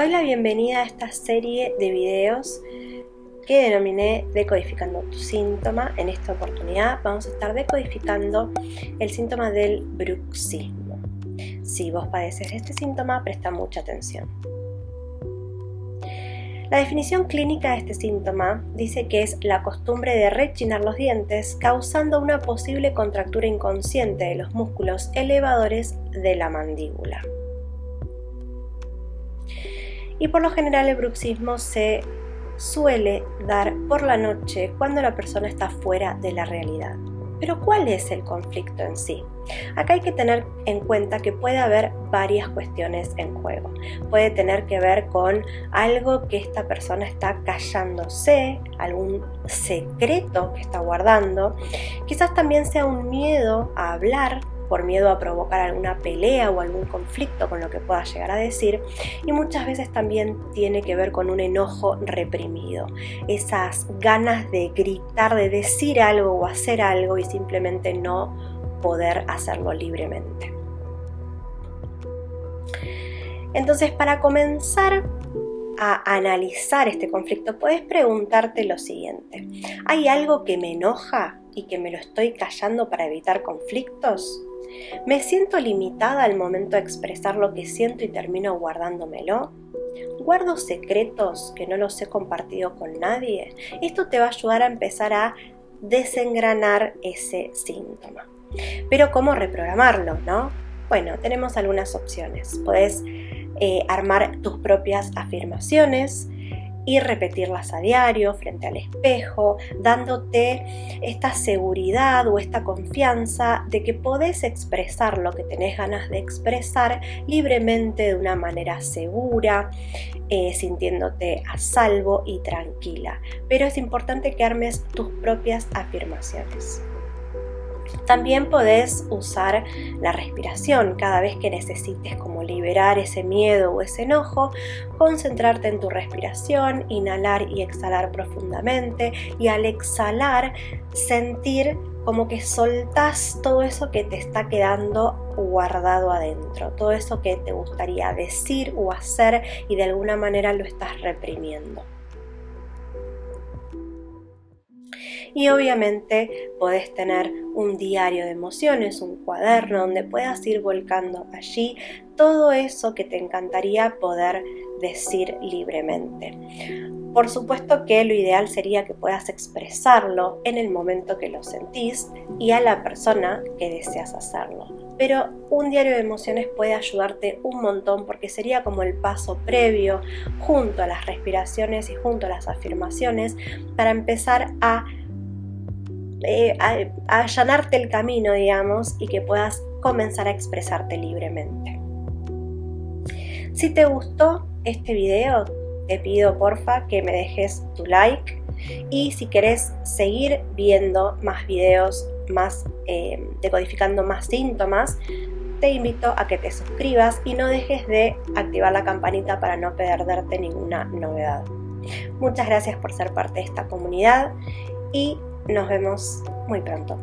doy la bienvenida a esta serie de videos que denominé Decodificando tu síntoma. En esta oportunidad vamos a estar decodificando el síntoma del bruxismo. Si vos padeces este síntoma, presta mucha atención. La definición clínica de este síntoma dice que es la costumbre de rechinar los dientes causando una posible contractura inconsciente de los músculos elevadores de la mandíbula. Y por lo general el bruxismo se suele dar por la noche cuando la persona está fuera de la realidad. Pero ¿cuál es el conflicto en sí? Acá hay que tener en cuenta que puede haber varias cuestiones en juego. Puede tener que ver con algo que esta persona está callándose, algún secreto que está guardando. Quizás también sea un miedo a hablar, por miedo a provocar alguna pelea o algún conflicto con lo que pueda llegar a decir, y muchas veces también tiene que ver con un enojo reprimido, esas ganas de gritar, de decir algo o hacer algo y simplemente no poder hacerlo libremente. Entonces, para comenzar a analizar este conflicto, puedes preguntarte lo siguiente: ¿hay algo que me enoja y que me lo estoy callando para evitar conflictos? ¿Me siento limitada al momento de expresar lo que siento y termino guardándomelo? ¿Guardo secretos que no los he compartido con nadie? Esto te va a ayudar a empezar a desengranar ese síntoma. Pero ¿cómo reprogramarlo, no? Bueno, tenemos algunas opciones. Puedes armar tus propias afirmaciones y repetirlas a diario frente al espejo, dándote esta seguridad o esta confianza de que podés expresar lo que tenés ganas de expresar libremente, de una manera segura, sintiéndote a salvo y tranquila. Pero es importante que armes tus propias afirmaciones. También podés usar la respiración cada vez que necesites como liberar ese miedo o ese enojo, concentrarte en tu respiración, inhalar y exhalar profundamente, y al exhalar sentir como que soltás todo eso que te está quedando guardado adentro, todo eso que te gustaría decir o hacer y de alguna manera lo estás reprimiendo. Y obviamente podés tener un diario de emociones, un cuaderno donde puedas ir volcando allí todo eso que te encantaría poder decir libremente. Por supuesto que lo ideal sería que puedas expresarlo en el momento que lo sentís y a la persona que deseas hacerlo. Pero un diario de emociones puede ayudarte un montón porque sería como el paso previo junto a las respiraciones y junto a las afirmaciones para empezar a allanarte el camino, digamos, y que puedas comenzar a expresarte libremente. Si te gustó este video, te pido porfa que me dejes tu like, y si querés seguir viendo más videos, más decodificando más síntomas, te invito a que te suscribas y no dejes de activar la campanita para no perderte ninguna novedad. Muchas gracias por ser parte de esta comunidad y nos vemos muy pronto.